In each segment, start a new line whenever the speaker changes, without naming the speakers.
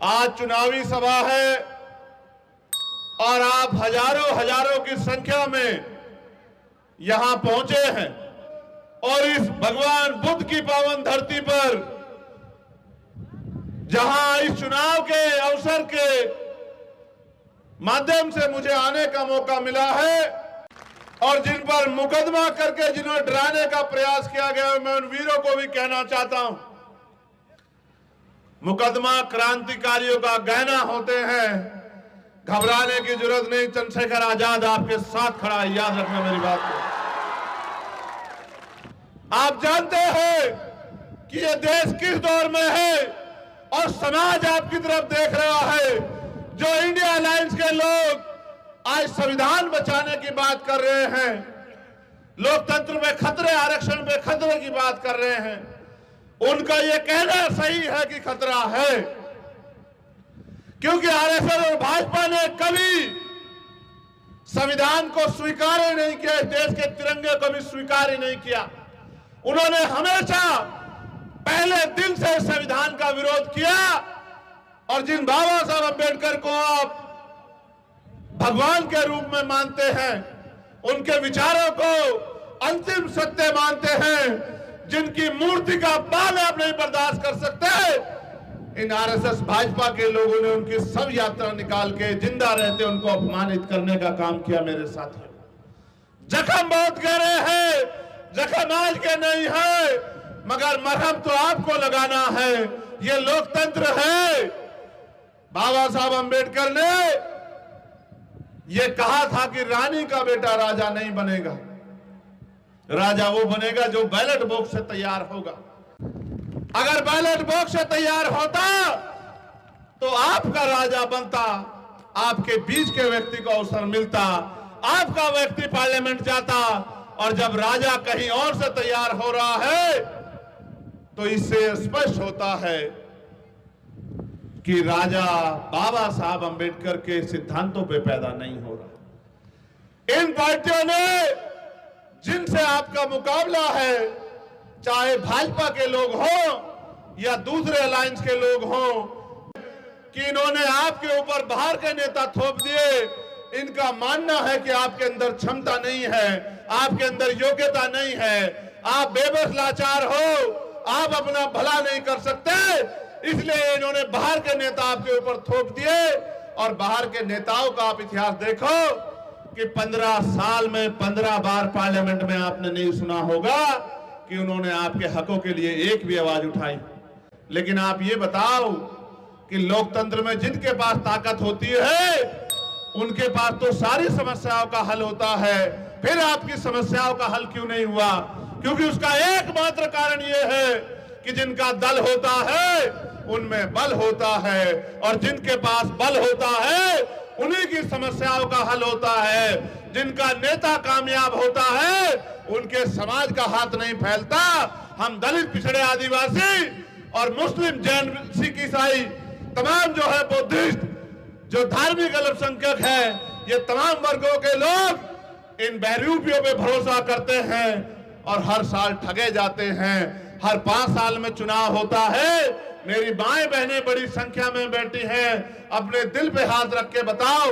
आज चुनावी सभा है और आप हजारों हजारों की संख्या में यहां पहुंचे हैं और इस भगवान बुद्ध की पावन धरती पर जहां इस चुनाव के अवसर के माध्यम से मुझे आने का मौका मिला है और जिन पर मुकदमा करके जिन्होंने डराने का प्रयास किया गया, मैं उन वीरों को भी कहना चाहता हूं, मुकदमा क्रांतिकारियों का गहना होते हैं, घबराने की जरूरत नहीं। चंद्रशेखर आजाद आपके साथ खड़ा है, याद रखना मेरी बात को। आप जानते हैं कि ये देश किस दौर में है और समाज आपकी तरफ देख रहा है। जो इंडिया अलायंस के लोग आज संविधान बचाने की बात कर रहे हैं, लोकतंत्र में खतरे, आरक्षण में खतरे की बात कर रहे हैं, उनका यह कहना सही है कि खतरा है, क्योंकि आरएसएस और भाजपा ने कभी संविधान को स्वीकार ही नहीं किया, इस देश के तिरंगे को भी स्वीकार ही नहीं किया। उन्होंने हमेशा पहले दिन से संविधान का विरोध किया और जिन बाबा साहब अम्बेडकर को आप भगवान के रूप में मानते हैं, उनके विचारों को अंतिम सत्य मानते हैं, जिनकी मूर्ति का बाल आप नहीं बर्दाश्त कर सकते, इन आरएसएस भाजपा के लोगों ने उनकी सब यात्रा निकाल के जिंदा रहते उनको अपमानित करने का काम किया। मेरे साथियों, जख्म बहुत गहरे हैं, जख्म आज के नहीं है, मगर मरहम तो आपको लगाना है। ये लोकतंत्र है। बाबा साहब अम्बेडकर ने ये कहा था कि रानी का बेटा राजा नहीं बनेगा, राजा वो बनेगा जो बैलेट बॉक्स से तैयार होगा। अगर बैलेट बॉक्स से तैयार होता तो आपका राजा बनता, आपके बीच के व्यक्ति को अवसर मिलता, आपका व्यक्ति पार्लियामेंट जाता। और जब राजा कहीं और से तैयार हो रहा है तो इससे स्पष्ट होता है कि राजा बाबा साहब अम्बेडकर के सिद्धांतों पे पैदा नहीं हो रहा। इन पार्टियों ने जिनसे आपका मुकाबला है, चाहे भाजपा के लोग हों या दूसरे अलायंस के लोग हों, कि इन्होंने आपके ऊपर बाहर के नेता थोप दिए। इनका मानना है कि आपके अंदर क्षमता नहीं है, आपके अंदर योग्यता नहीं है, आप बेबस लाचार हो, आप अपना भला नहीं कर सकते, इसलिए इन्होंने बाहर के नेता आपके ऊपर थोप दिए। और बाहर के नेताओं का आप इतिहास देखो कि 15 साल में 15 बार पार्लियामेंट में आपने नहीं सुना होगा कि उन्होंने आपके हकों के लिए एक भी आवाज उठाई। लेकिन आप ये बताओ कि लोकतंत्र में जिनके पास ताकत होती है उनके पास तो सारी समस्याओं का हल होता है, फिर आपकी समस्याओं का हल क्यों नहीं हुआ? क्योंकि उसका एकमात्र कारण यह है कि जिनका दल होता है उनमें बल होता है, और जिनके पास बल होता है उन्हीं की समस्याओं का हल होता है। जिनका नेता कामयाब होता है उनके समाज का हाथ नहीं फैलता। हम दलित, पिछड़े, आदिवासी और मुस्लिम, जैन, सिख, ईसाई, तमाम जो है बुद्धिस्ट, जो धार्मिक अल्पसंख्यक है, ये तमाम वर्गों के लोग इन बहरूपियों पे भरोसा करते हैं और हर साल ठगे जाते हैं। हर 5 साल में चुनाव होता है। मेरी माएं बहनें बड़ी संख्या में बैठी हैं, अपने दिल पे हाथ रख के बताओ,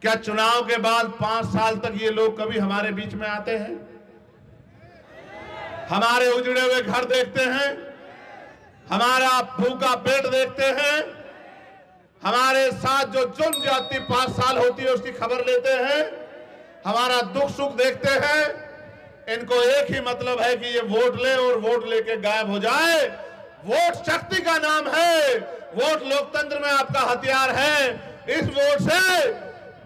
क्या चुनाव के बाद 5 साल तक ये लोग कभी हमारे बीच में आते हैं? हमारे उजड़े हुए घर देखते हैं, हमारा भूखा पेट देखते हैं, हमारे साथ जो जुल्म जाती 5 साल होती है उसकी खबर लेते हैं, हमारा दुख सुख देखते हैं। इनको एक ही मतलब है कि ये वोट ले और वोट लेके गायब हो जाए। वोट शक्ति का नाम है, वोट लोकतंत्र में आपका हथियार है। इस वोट से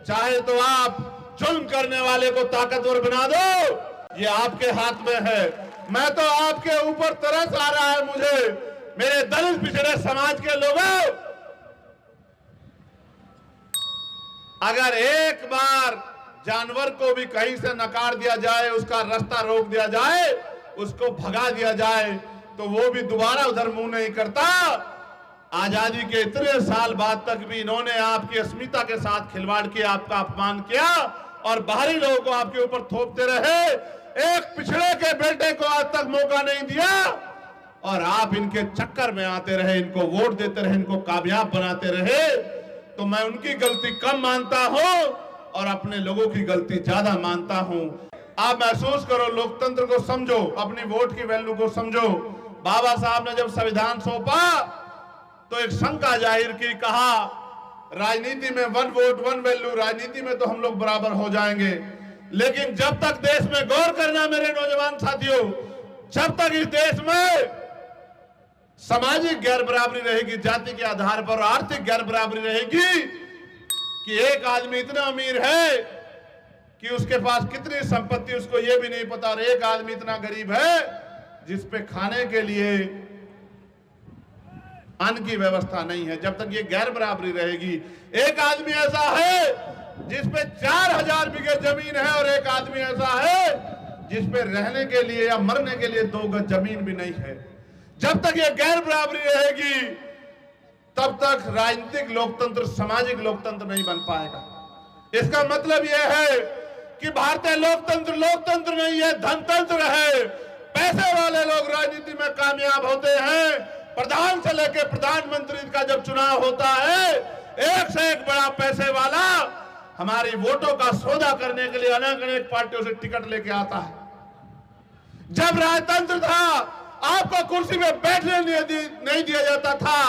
चाहे तो आप जुल्म करने वाले को ताकतवर बना दो, ये आपके हाथ में है। मैं तो आपके ऊपर तरस आ रहा है मुझे, मेरे दलित पिछड़े समाज के लोगों, अगर एक बार जानवर को भी कहीं से नकार दिया जाए, उसका रास्ता रोक दिया जाए, उसको भगा दिया जाए, तो वो भी दोबारा उधर मुंह नहीं करता। आजादी के इतने साल बाद तक भी इन्होंने आपकी अस्मिता के साथ खिलवाड़ किया, आपका अपमान किया और बाहरी लोगों को आपके ऊपर थोपते रहे। एक पिछड़े के बेटे को आज तक मौका नहीं दिया और आप इनके चक्कर में आते रहे, इनको वोट देते रहे, इनको कामयाब बनाते रहे, तो मैं उनकी गलती कम मानता हूं और अपने लोगों की गलती ज्यादा मानता हूं। आप महसूस करो, लोकतंत्र को समझो, अपनी वोट की वैल्यू को समझो। बाबा साहब ने जब संविधान सौंपा तो एक शंका जाहिर की, कहा राजनीति में 1 वोट 1 वैल्यू, राजनीति में तो हम लोग बराबर हो जाएंगे, लेकिन जब तक देश में गौर करना मेरे नौजवान साथियों, जब तक इस देश में सामाजिक गैर बराबरी रहेगी, जाति के आधार पर आर्थिक गैर बराबरी रहेगी कि एक आदमी इतना अमीर है कि उसके पास कितनी संपत्ति उसको यह भी नहीं पता, और एक आदमी इतना गरीब है जिस पे खाने के लिए अन्न की व्यवस्था नहीं है, जब तक ये गैर बराबरी रहेगी। एक आदमी ऐसा है जिस पे 4000 बीघे जमीन है और एक आदमी ऐसा है जिस पे रहने के लिए या मरने के लिए 2 गज जमीन भी नहीं है। जब तक ये गैर बराबरी रहेगी तब तक राजनीतिक लोकतंत्र सामाजिक लोकतंत्र नहीं बन पाएगा। इसका मतलब यह है कि भारतीय लोकतंत्र लोकतंत्र नहीं है, धनतंत्र है। पैसे वाले लोग राजनीति में कामयाब होते हैं। प्रधान से लेकर प्रधानमंत्री का जब चुनाव होता है, एक से एक बड़ा पैसे वाला हमारी वोटों का सौदा करने के लिए अनेक पार्टियों से टिकट लेके आता है। जब राजतंत्र था, आपको कुर्सी में बैठने नहीं दिया जाता था,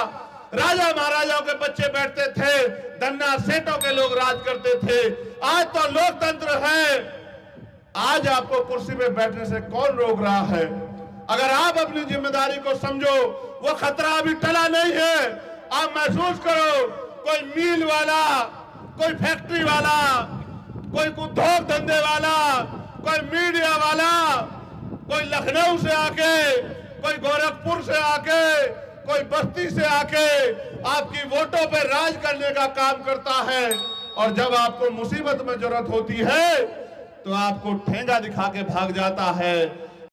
राजा महाराजाओं के बच्चे बैठते थे, धन्ना सेठों के लोग राज करते थे। आज तो लोकतंत्र है, आज आपको कुर्सी में बैठने से कौन रोक रहा है? अगर आप अपनी जिम्मेदारी को समझो, वो खतरा अभी टला नहीं है। आप महसूस करो, कोई मिल वाला, कोई फैक्ट्री वाला, कोई उद्योग धंधे वाला, कोई मीडिया वाला, कोई लखनऊ से आके, कोई गोरखपुर से आके, कोई बस्ती से आके आपकी वोटों पे राज करने का काम करता है, और जब आपको मुसीबत में जरूरत होती है तो आपको ठेंगा दिखा के भाग जाता है।